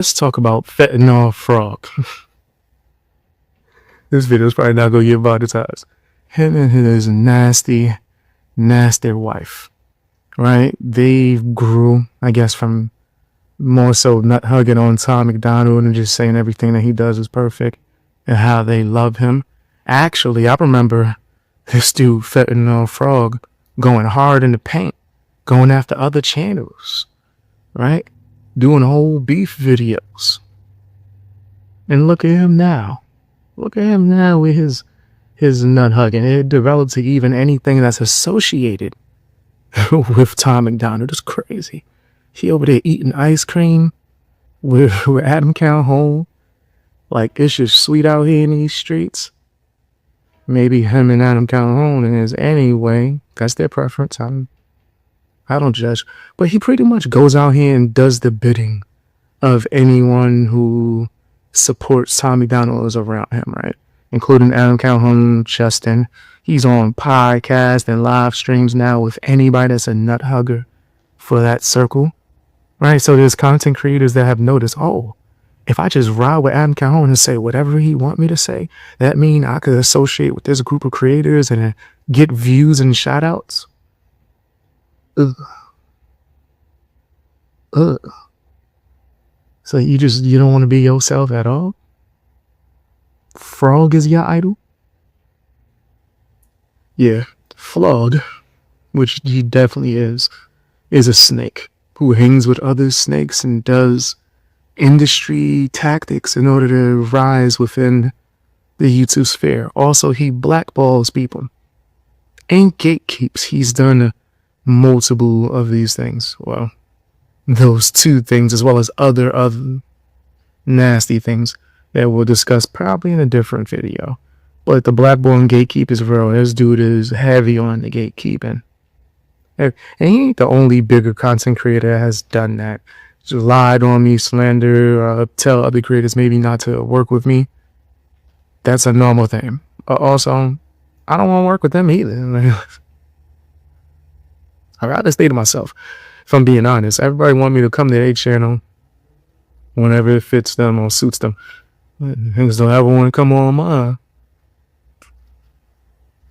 Let's talk about fentanyl frog. This video is probably not gonna get monetized. Him and his nasty, nasty wife, right? They grew, I guess, from more so nut hugging on Tom McDonald and just saying everything that he does is perfect and how they love him. Actually, I remember this dude, Fentanyl Frog, going hard in the paint, going after other channels, right? Doing whole beef videos. And look at him now. Look at him now with his nut hugging. It developed to even anything that's associated with Tom McDonald. It's crazy. He over there eating ice cream with Adam Calhoun. Like, it's just sweet out here in these streets. Maybe him and Adam Calhoun is anyway. That's their preference. I don't judge. But he pretty much goes out here and does the bidding of anyone who supports Tom McDonald is around him, right? Including Adam Calhoun, Justin. He's on podcasts and live streams now with anybody that's a nut hugger for that circle, right? So there's content creators that have noticed, oh, if I just ride with Adam Calhoun and say whatever he want me to say, that mean I could associate with this group of creators and get views and shout outs. Ugh. Ugh. So you don't want to be yourself at all? Frog is your idol? Yeah, Flawed, which he definitely is a snake who hangs with other snakes and does industry tactics in order to rise within the YouTube sphere. Also, he blackballs people and gatekeeps. He's done multiple of these things. Well, those two things, as well as other nasty things that we'll discuss probably in a different video. But the blackball and gatekeep is real. This dude is heavy on the gatekeeping. And he ain't the only bigger content creator that has done that. Just lied on me, slander, tell other creators maybe not to work with me. That's a normal thing. Also, I don't want to work with them either. I'd rather stay to myself. If I'm being honest, everybody want me to come to their channel whenever it fits them or suits them. Niggas don't ever want to come on mine.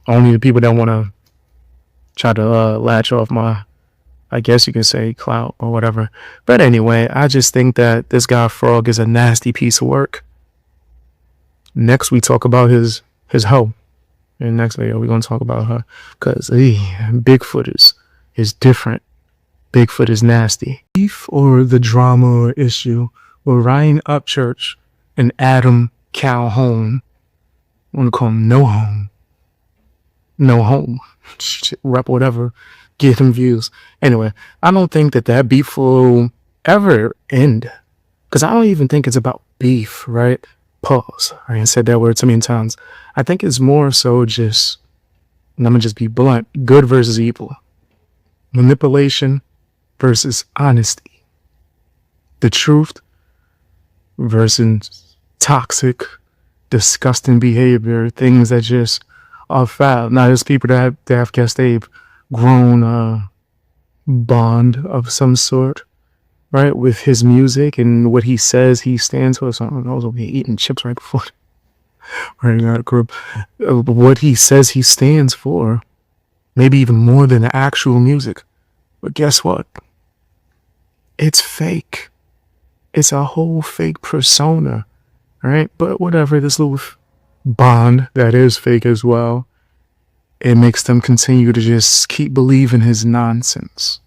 Only the people that want to try to latch off my, I guess you can say, clout or whatever. But anyway, I just think that this guy Frog is a nasty piece of work. Next, we talk about his hoe. In the next video, we're going to talk about her. Because Bigfoot is different. Bigfoot is nasty. Beef or the drama or issue with Ryan Upchurch and Adam Calhoun. I want to call him No Home. No Home. Rep whatever. Get him views. Anyway, I don't think that beef will ever end. Because I don't even think it's about beef, right? Pause. I said that word too many times. I think it's more so just, and I'm going to just be blunt, good versus evil. Manipulation versus honesty. The truth versus toxic, disgusting behavior. Things that just are foul. Now, there's people that have guessed they've grown a bond of some sort, right? With his music and what he says he stands for. So I was over here eating chips right before. Right out of group. What he says he stands for. Maybe even more than the actual music. But guess what? It's fake. It's a whole fake persona, right? But whatever, this little bond that is fake as well, it makes them continue to just keep believing his nonsense.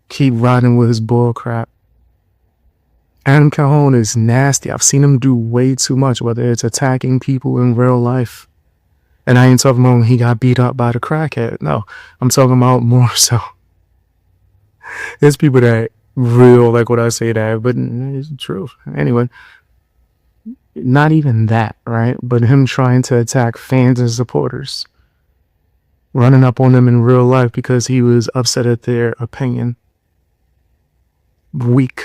Keep riding with his bull crap. Adam Calhoun is nasty. I've seen him do way too much, whether it's attacking people in real life. And I ain't talking about when he got beat up by the crackhead. No, I'm talking about more so. There's people that real like what I say that, but it's the truth. Anyway, not even that, right? But him trying to attack fans and supporters. Running up on them in real life because he was upset at their opinion. Weak.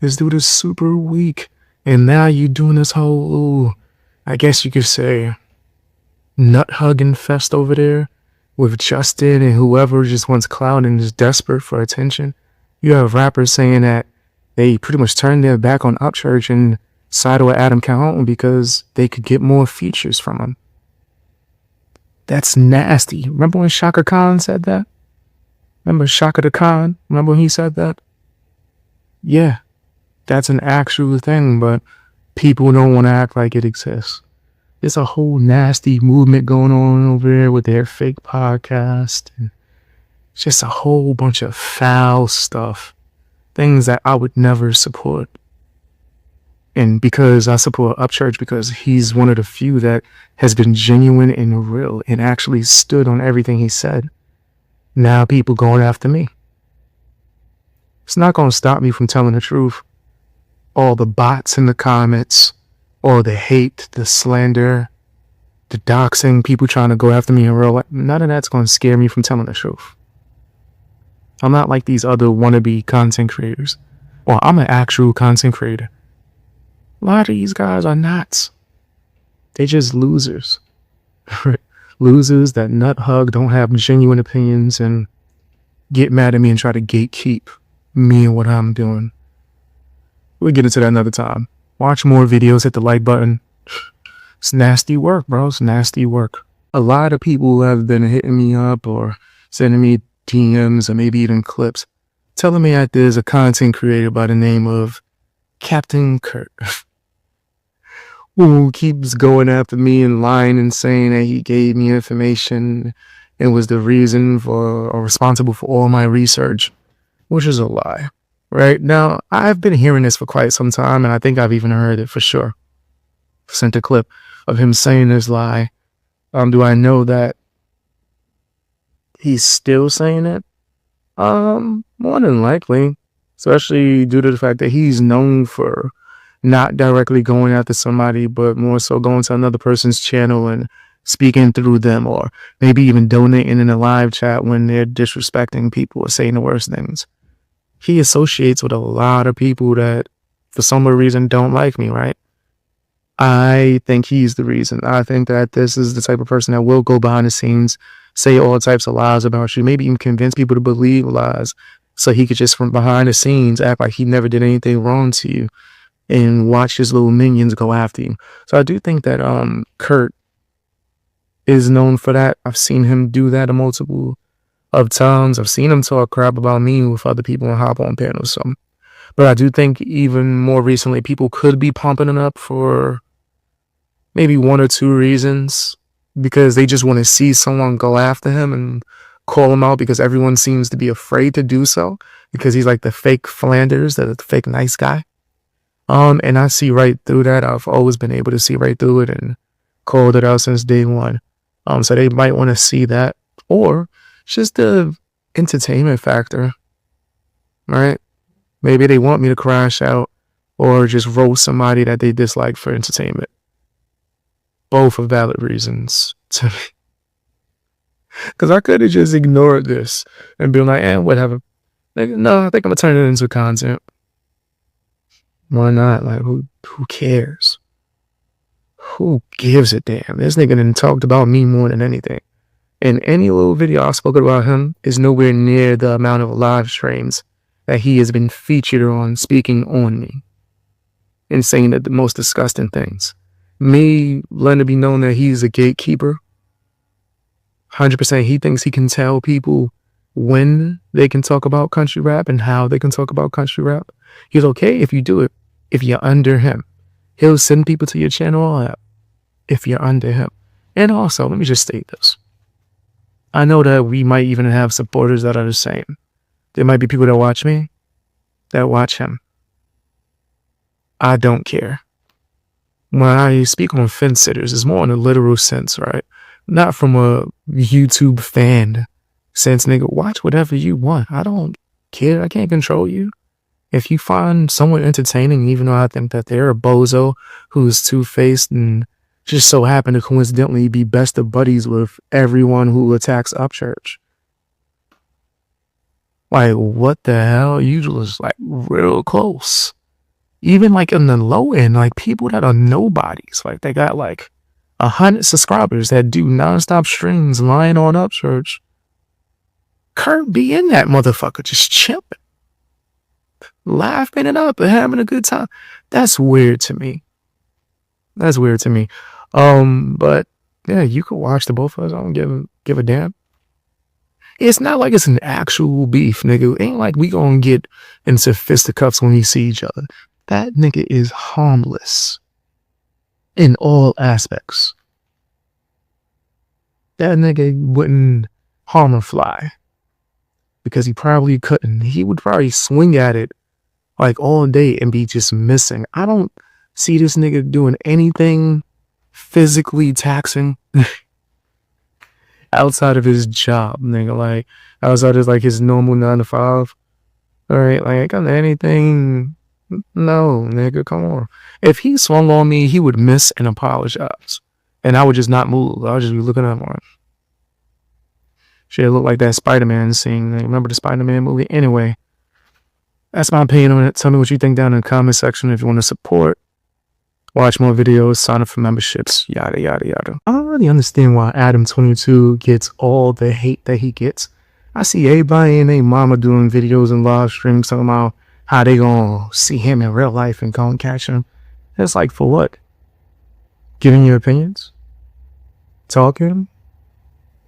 This dude is super weak. And now you doing this whole, I guess you could say, nut hugging fest over there with Justin and whoever just wants clout and is desperate for attention. You have rappers saying that They pretty much turned their back on Upchurch and sided with Adam Calhoun because they could get more features from him. That's nasty. Remember when Shaka Khan said that? Remember Shaka the Khan? Remember when he said that? Yeah, that's an actual thing, but people don't want to act like it exists. There's a whole nasty movement going on over there with their fake podcast. And just a whole bunch of foul stuff. Things that I would never support. And because I support Upchurch, because he's one of the few that has been genuine and real and actually stood on everything he said, now people going after me. It's not going to stop me from telling the truth. All the bots in the comments, all the hate, the slander, the doxing, people trying to go after me in real life, none of that's going to scare me from telling the truth. I'm not like these other wannabe content creators. Well, I'm an actual content creator. A lot of these guys are not. They just losers. Losers that nut hug, don't have genuine opinions, and get mad at me and try to gatekeep me and what I'm doing. We'll get into that another time. Watch more videos, hit the like button. It's nasty work, bro. It's nasty work. A lot of people have been hitting me up or sending me DMs or maybe even clips telling me that there's a content creator by the name of Captain Kurt who keeps going after me and lying and saying that he gave me information and was the reason for or responsible for all my research, which is a lie. Right now, I've been hearing this for quite some time, and I think I've even heard it for sure. Sent a clip of him saying this lie. Do I know that he's still saying it? More than likely, especially due to the fact that he's known for not directly going after somebody, but more so going to another person's channel and speaking through them, or maybe even donating in a live chat when they're disrespecting people or saying the worst things. He associates with a lot of people that for some reason don't like me, right? I think he's the reason. I think that this is the type of person that will go behind the scenes, say all types of lies about you, maybe even convince people to believe lies so he could just from behind the scenes act like he never did anything wrong to you and watch his little minions go after you. So I do think that Kurt is known for that. I've seen him do that a multiple of times. I've seen him talk crap about me with other people and hop on panels. So, but I do think even more recently, people could be pumping it up for maybe one or two reasons, because they just want to see someone go after him and call him out, because everyone seems to be afraid to do so because he's like the fake Flanders, the fake nice guy. And I see right through that. I've always been able to see right through it and called it out since day one. So they might want to see that, or just the entertainment factor, right? Maybe they want me to crash out or just roast somebody that they dislike for entertainment. Both are valid reasons to me. Because I could have just ignored this and been like, whatever. No, I think I'm going to turn it into content. Why not? Like, who cares? Who gives a damn? This nigga done talked about me more than anything. And any little video I spoke about him is nowhere near the amount of live streams that he has been featured on speaking on me and saying the most disgusting things. Me letting it be known that he's a gatekeeper. 100% he thinks he can tell people when they can talk about country rap and how they can talk about country rap. He's okay if you do it, if you're under him. He'll send people to your channel all that if you're under him. And also, let me just state this. I know that we might even have supporters that are the same. There might be people that watch me, that watch him. I don't care. When I speak on fence sitters, it's more in a literal sense, right? Not from a YouTube fan sense, nigga. Watch whatever you want. I don't care. I can't control you. If you find someone entertaining, even though I think that they're a bozo who's two-faced and just so happen to coincidentally be best of buddies with everyone who attacks Upchurch. Like, what the hell? You just like real close. Even like in the low end, like people that are nobodies, like they got like 100 subscribers that do nonstop streams lying on Upchurch. Kurt be in that motherfucker just chilling. laughing it up and having a good time. That's weird to me. That's weird to me. But yeah, you could watch the both of us. I don't give a damn. It's not like it's an actual beef, nigga. It ain't like we gonna get into fisticuffs when we see each other. That nigga is harmless in all aspects. That nigga wouldn't harm a fly because he probably couldn't. He would probably swing at it like all day and be just missing. I don't see this nigga doing anything physically taxing outside of his job, nigga. Like outside of like his normal 9 to 5. All right, like anything. No, nigga, come on. If he swung on me, he would miss and apologize. And I would just not move. I would just be looking up on him. Shit look like that Spider-Man scene. Remember the Spider-Man movie? Anyway, that's my opinion on it. Tell me what you think down in the comment section. If you want to support, watch more videos, sign up for memberships, yada, yada, yada. I don't really understand why Adam22 gets all the hate that he gets. I see everybody and their mama doing videos and live streams talking about how they gonna see him in real life and go and catch him. It's like, for what? Giving your opinions? Talking?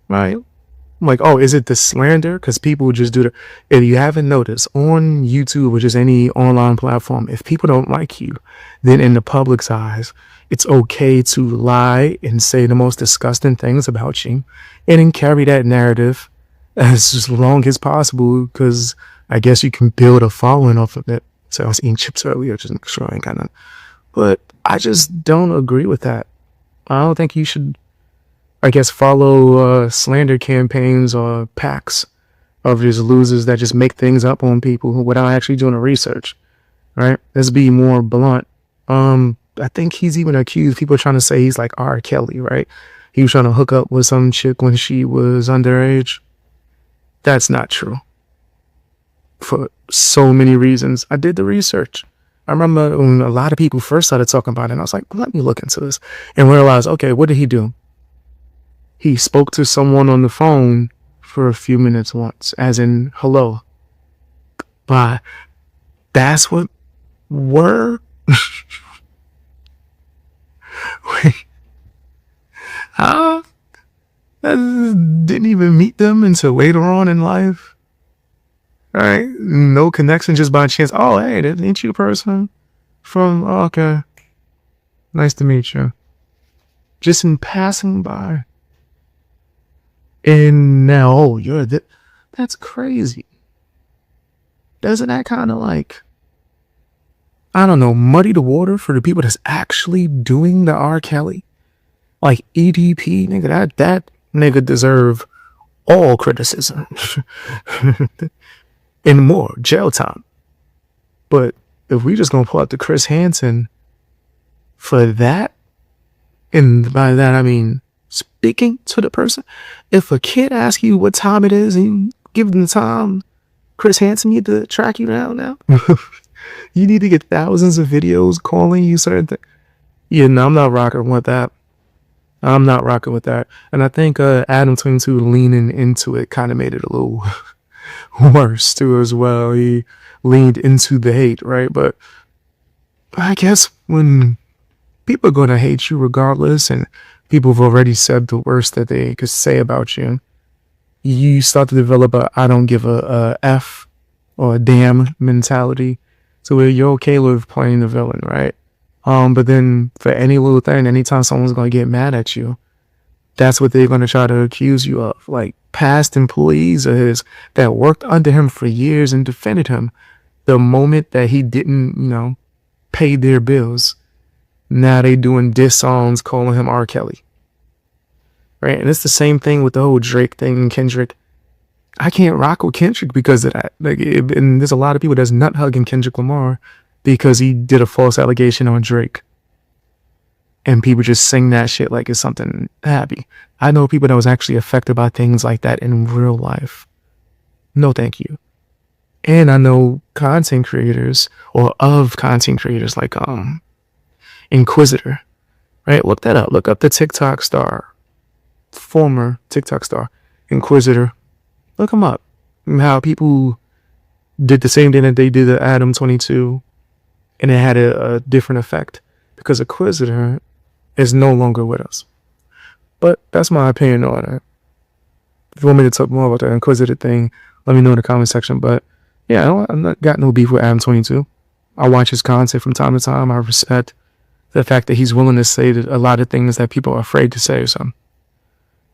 Right? I'm like, oh, is it the slander? Because people just do the... If you haven't noticed, on YouTube or just any online platform, if people don't like you, then in the public's eyes, it's okay to lie and say the most disgusting things about you and then carry that narrative as long as possible, because I guess you can build a following off of it. So I was eating chips earlier, just make sure I ain't got none. But I just don't agree with that. I don't think you should, I guess, follow slander campaigns or packs of just losers that just make things up on people without actually doing the research, right? Let's be more blunt. I think he's even accused, people are trying to say he's like R. Kelly, right? He was trying to hook up with some chick when she was underage. That's not true. For so many reasons. I did the research. I remember when a lot of people first started talking about it, and I was like, let me look into this and realize, okay, what did he do? He spoke to someone on the phone for a few minutes once, as in, hello. Bye. That's what were? Wait. Huh? I didn't even meet them until later on in life. All right, no connection, just by chance. Oh, hey, ain't you the person from? Oh, okay, nice to meet you. Just in passing by, and now, oh, you're the. That's crazy. Doesn't that kind of like, I don't know, muddy the water for the people that's actually doing the R. Kelly, like EDP, nigga? That nigga deserve all criticism. And more jail time. But if we just gonna pull out the Chris Hansen for that, and by that I mean speaking to the person, if a kid asks you what time it is and you give them the time, Chris Hansen need to track you down now. You need to get thousands of videos calling you certain things. Yeah, no, I'm not rocking with that. I'm not rocking with that. And I think Adam22 leaning into it kind of made it a little worse too as well. He leaned into the hate, right? But I guess when people are going to hate you regardless, and people have already said the worst that they could say about you, you start to develop a I don't give a F or a damn mentality, so where you're okay with playing the villain, right? But then for any little thing, anytime someone's going to get mad at you, that's what they're going to try to accuse you of. Like past employees of his that worked under him for years and defended him, the moment that he didn't, pay their bills, now they doing diss songs calling him R. Kelly. Right? And it's the same thing with the whole Drake thing and Kendrick. I can't rock with Kendrick because of that. And there's a lot of people that's nut hugging Kendrick Lamar because he did a false allegation on Drake. And people just sing that shit like it's something happy. I know people that was actually affected by things like that in real life. No, thank you. And I know content creators or of content creators like Inquisitor, right? Look that up. Look up the TikTok star, former TikTok star, Inquisitor. Look him up. How people did the same thing that they did to Adam22, and it had a different effect because Inquisitor is no longer with us. But that's my opinion on it. If you want me to talk more about the Inquisitor thing, let me know in the comment section. But yeah, I'm not got no beef with Adam22. I watch his content from time to time. I respect the fact that he's willing to say a lot of things that people are afraid to say or something.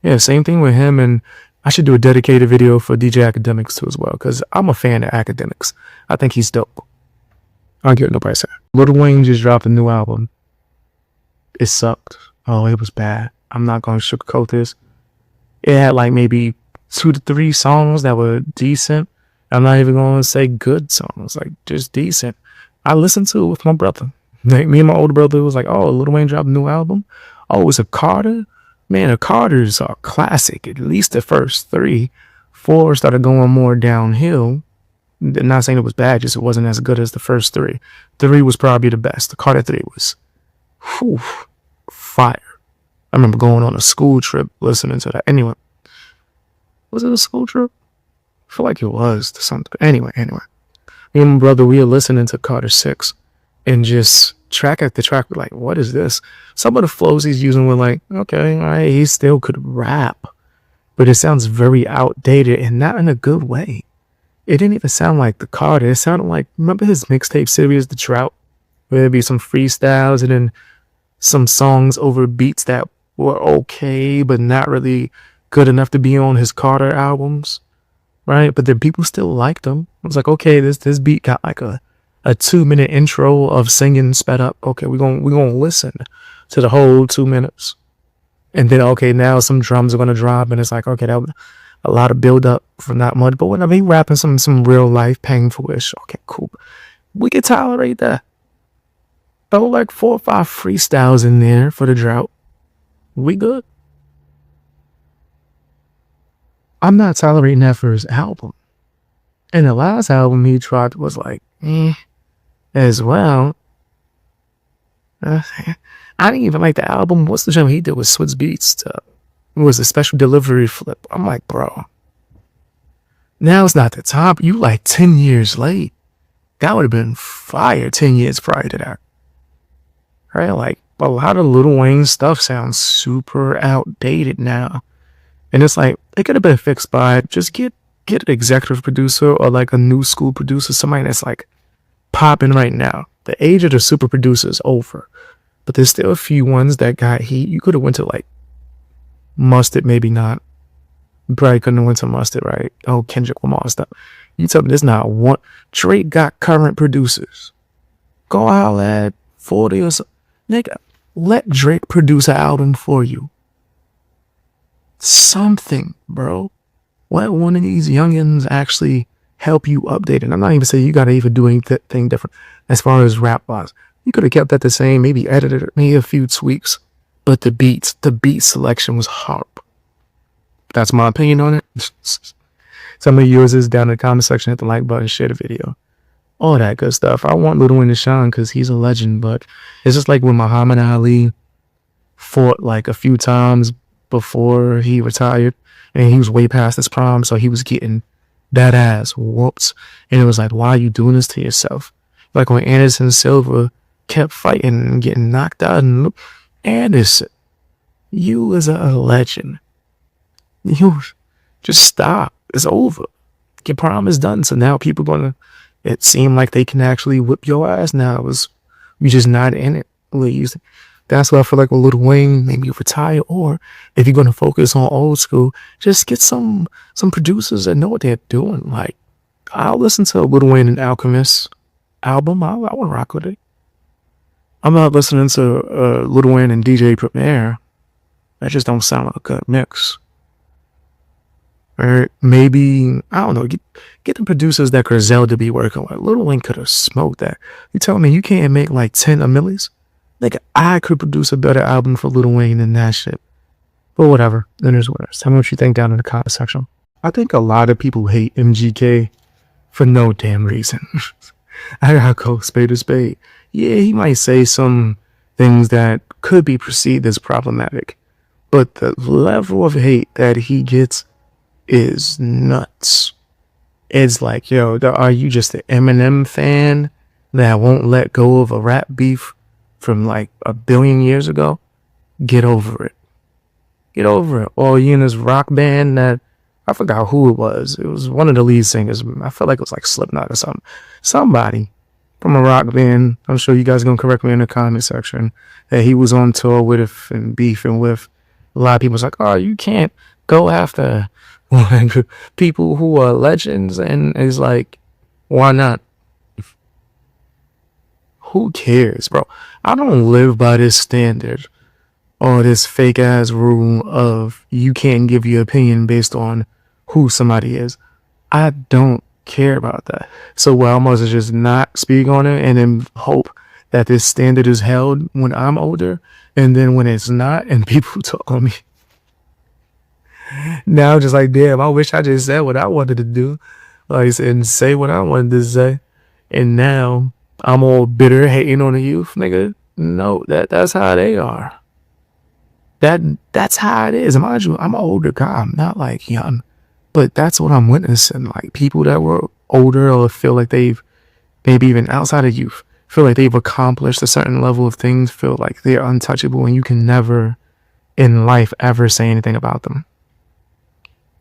Yeah, same thing with him, and I should do a dedicated video for DJ Academics too as well, because I'm a fan of Academics. I think he's dope. I don't give nobody say. Lil Wayne just dropped a new album. It sucked. Oh, it was bad. I'm not going to sugarcoat this. It had like maybe 2 to 3 songs that were decent. I'm not even going to say good songs, like just decent. I listened to it with my brother. Like, me and my older brother was like, oh, Lil Wayne dropped a new album. Oh, it's a Carter? Man, the Carters are classic. At least the first 3. 4 started going more downhill. I'm not saying it was bad, just it wasn't as good as the first 3. 3 was probably the best. The Carter 3 was fire. I remember going on a school trip listening to that. Anyway, was it a school trip? I feel like it was to something. Anyway. Me and my brother, we were listening to Carter 6 and just track after track, we're like, what is this? Some of the flows he's using were like, okay, all right, he still could rap, but it sounds very outdated and not in a good way. It didn't even sound like the Carter. It sounded like, remember his mixtape series, The Drought, where there'd be some freestyles and then some songs over beats that were okay, but not really good enough to be on his Carter albums, right? But then people still liked them. I was like, okay, this beat got like a 2-minute intro of singing sped up. Okay, we're gonna listen to the whole 2 minutes. And then, okay, now some drums are gonna drop, and it's like, okay, that was a lot of build up from that much. But whenever he rapping some real life painful-ish, okay, cool. We can tolerate that. Throw like 4 or 5 freestyles in there for The Drought. We good. I'm not tolerating that for his album. And the last album he dropped was like, as well. I didn't even like the album. What's the jam he did with Swizz Beatz? It was a special delivery flip. I'm like, bro, now it's not the top. You like 10 years late. That would have been fire 10 years prior to that. Right? Like, a lot of Lil Wayne stuff sounds super outdated now. And it's like, it could have been fixed by just get an executive producer or like a new school producer, somebody that's like popping right now. The age of the super producer is over, but there's still a few ones that got heat. You could have went to like Mustard, maybe not. You probably couldn't have went to Mustard, right? Oh, Kendrick Lamar stuff. You tell me there's not one. Drake got current producers. Go out at 40 or so. Nigga, let Drake produce an album for you. Something, bro. Let one of these youngins actually help you update it. I'm not even saying you gotta even do anything different as far as rap wise. You could have kept that the same, maybe edited it, maybe a few tweaks, but the beat selection was horrible. That's my opinion on it. Some of yours is down in the comment section. Hit the like button, share the video, all that good stuff. I want Lil Wayne to shine because he's a legend, but it's just like when Muhammad Ali fought like a few times before he retired, and he was way past his prime, so he was getting that ass whoops. And it was like, why are you doing this to yourself? Like when Anderson Silva kept fighting and getting knocked out, and look, Anderson, you was a legend. You just stop. It's over. Your prime is done. So now people it seemed like they can actually whip your ass now. You just not in it. That's why I feel like with Lil Wayne, maybe retire, or if you're going to focus on old school, just get some producers that know what they're doing. Like, I'll listen to a Lil Wayne and Alchemist album. I want to rock with it. I'm not listening to Lil Wayne and DJ Premier. That just don't sound like a good mix. Or maybe, I don't know, get the producers that Griselda be working with. Lil Wayne could have smoked that. You telling me you can't make like 10 a millies? Like, I could produce a better album for Lil Wayne than that shit. But whatever. Then there's winners. Tell me what you think down in the comment section. I think a lot of people hate MGK for no damn reason. I gotta go spade to spade. Yeah, he might say some things that could be perceived as problematic, but the level of hate that he gets is nuts. It's like, yo, are you just an Eminem fan that won't let go of a rap beef from like a billion years ago? Get over it. Get over it. Or you in this rock band that, I forgot who it was. It was one of the lead singers. I felt like it was like Slipknot or something. Somebody from a rock band. I'm sure you guys are going to correct me in the comment section. That he was on tour with and beefing with. A lot of people was like, oh, you can't go after people who are legends. And it's like, why not? Who cares, bro? I don't live by this standard or this fake ass rule of you can't give your opinion based on who somebody is. I don't care about that. So what I'm supposed to just not speak on it and then hope that this standard is held when I'm older, and then when it's not and people talk on me. Now just like, damn, I wish I just said what I wanted to do. Like, and say what I wanted to say. And now I'm all bitter hating on the youth, nigga. No, that's how they are. That's how it is. Mind you, I'm an older guy. I'm not like young. But that's what I'm witnessing. Like people that were older or feel like they've, maybe even outside of youth, feel like they've accomplished a certain level of things, feel like they're untouchable and you can never in life ever say anything about them.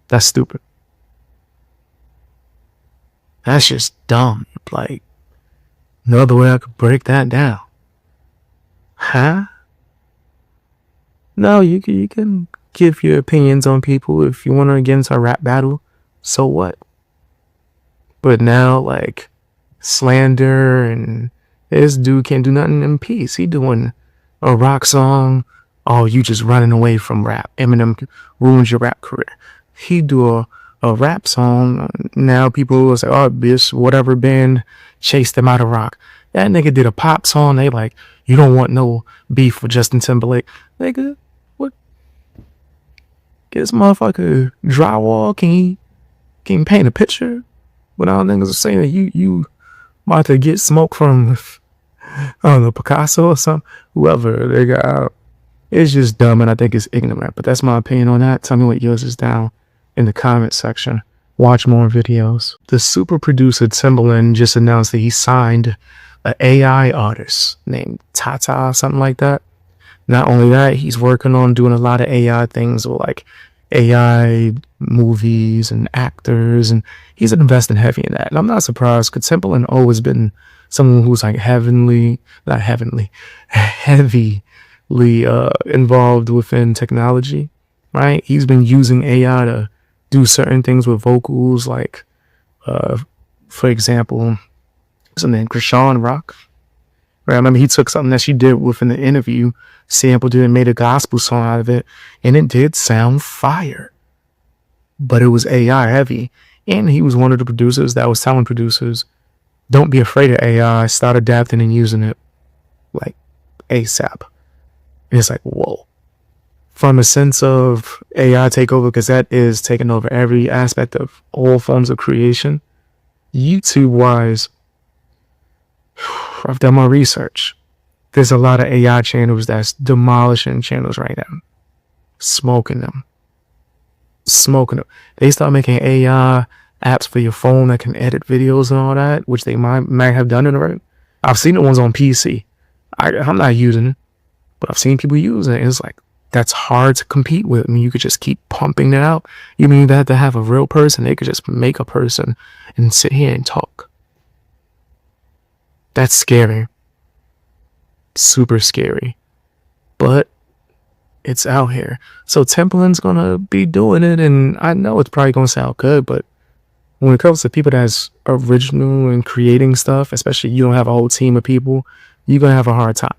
That's stupid. That's just dumb. Like, no other way I could break that down. Huh? No, you can give your opinions on people if you want to get into a rap battle. So what? But now, like, slander and this dude can't do nothing in peace. He doing a rock song. Oh, you just running away from rap. Eminem ruins your rap career. He do a rap song. Now people will say, oh, bitch, whatever band chased him out of rock. That nigga did a pop song. They like, you don't want no beef with Justin Timberlake. Nigga, what? Get this motherfucker drywall. Can he paint a picture? But all niggas are saying that you about to get smoke from, I don't know, Picasso or something. Whoever they got out. It's just dumb and I think it's ignorant. But that's my opinion on that. Tell me what yours is down in the comment section. Watch more videos. The super producer Timbaland just announced that he signed an AI artist named Tata, something like that. Not only that, he's working on doing a lot of AI things with like AI movies and actors, and he's investing heavy in that. And I'm not surprised because Timbaland always been someone who's like heavily involved within technology, right? He's been using AI to do certain things with vocals, like for example, something named Krishan Rock. Right? I remember he took something that she did within the interview, sampled it and made a gospel song out of it, and it did sound fire. But it was AI heavy. And he was one of the producers that was telling producers, don't be afraid of AI, start adapting and using it like ASAP. And it's like, whoa. From a sense of AI takeover, because that is taking over every aspect of all forms of creation. YouTube wise, I've done my research. There's a lot of AI channels that's demolishing channels right now. Smoking them. They start making AI apps for your phone that can edit videos and all that, which they might have done it already. I've seen the ones on PC. I'm not using it, but I've seen people use it. It's like, that's hard to compete with. I mean, you could just keep pumping it out. You mean that to have a real person? They could just make a person and sit here and talk. That's scary. Super scary. But it's out here. So Timbaland's gonna be doing it, and I know it's probably gonna sound good, but when it comes to people that's original and creating stuff, especially you don't have a whole team of people, you're gonna have a hard time.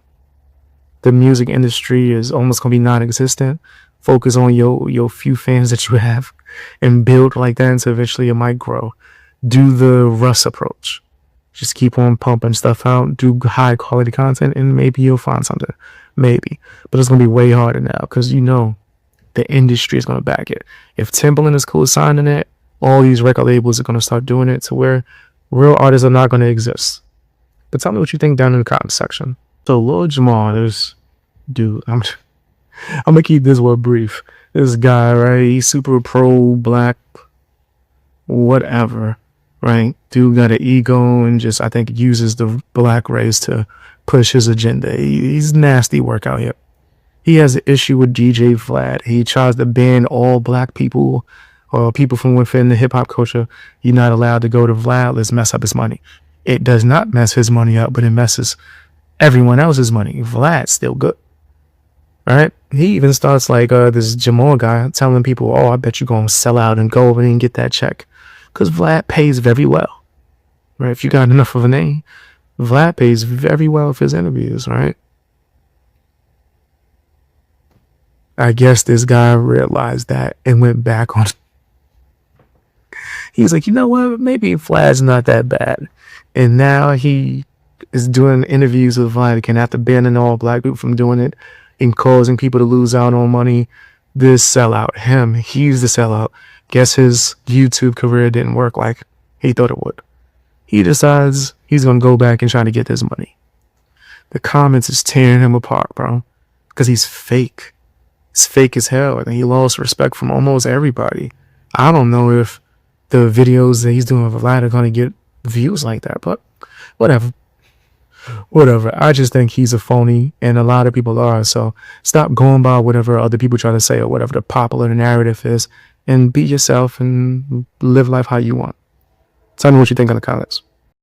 The music industry is almost gonna be non-existent. Focus on your few fans that you have and build like that until eventually it might grow. Do the Russ approach. Just keep on pumping stuff out, do high quality content, and maybe you'll find something. Maybe. But it's going to be way harder now because you know the industry is going to back it. If Timbaland is co-signing it, all these record labels are going to start doing it to where real artists are not going to exist. But tell me what you think down in the comment section. So Lil Jamar, this dude, I'm going to keep this word brief. This guy, right? He's super pro, black, whatever. right? Dude got an ego and just, I think, uses the black race to push his agenda. He's nasty work out here. He has an issue with DJ Vlad. He tries to ban all black people or people from within the hip hop culture. You're not allowed to go to Vlad. Let's mess up his money. It does not mess his money up, but it messes everyone else's money. Vlad's still good. Right? He even starts like this Jamar guy telling people, oh, I bet you're going to sell out and go over and get that check. Because Vlad pays very well. Right? If you got enough of a name, Vlad pays very well for his interviews, right? I guess this guy realized that and went back on. He was like, you know what? Maybe Vlad's not that bad. And now he is doing interviews with Vlad and after banning all black people from doing it and causing people to lose out on money. This sellout, he's the sellout. Guess his YouTube career didn't work like he thought it would. He decides he's going to go back and try to get this money. The comments is tearing him apart, bro. Because he's fake. It's fake as hell, and he lost respect from almost everybody. I don't know if the videos that he's doing with Vlad are going to get views like that, but whatever. I just think he's a phony, and a lot of people are, so stop going by whatever other people try to say or whatever the popular narrative is, and be yourself and live life how you want. Tell me what you think in the comments.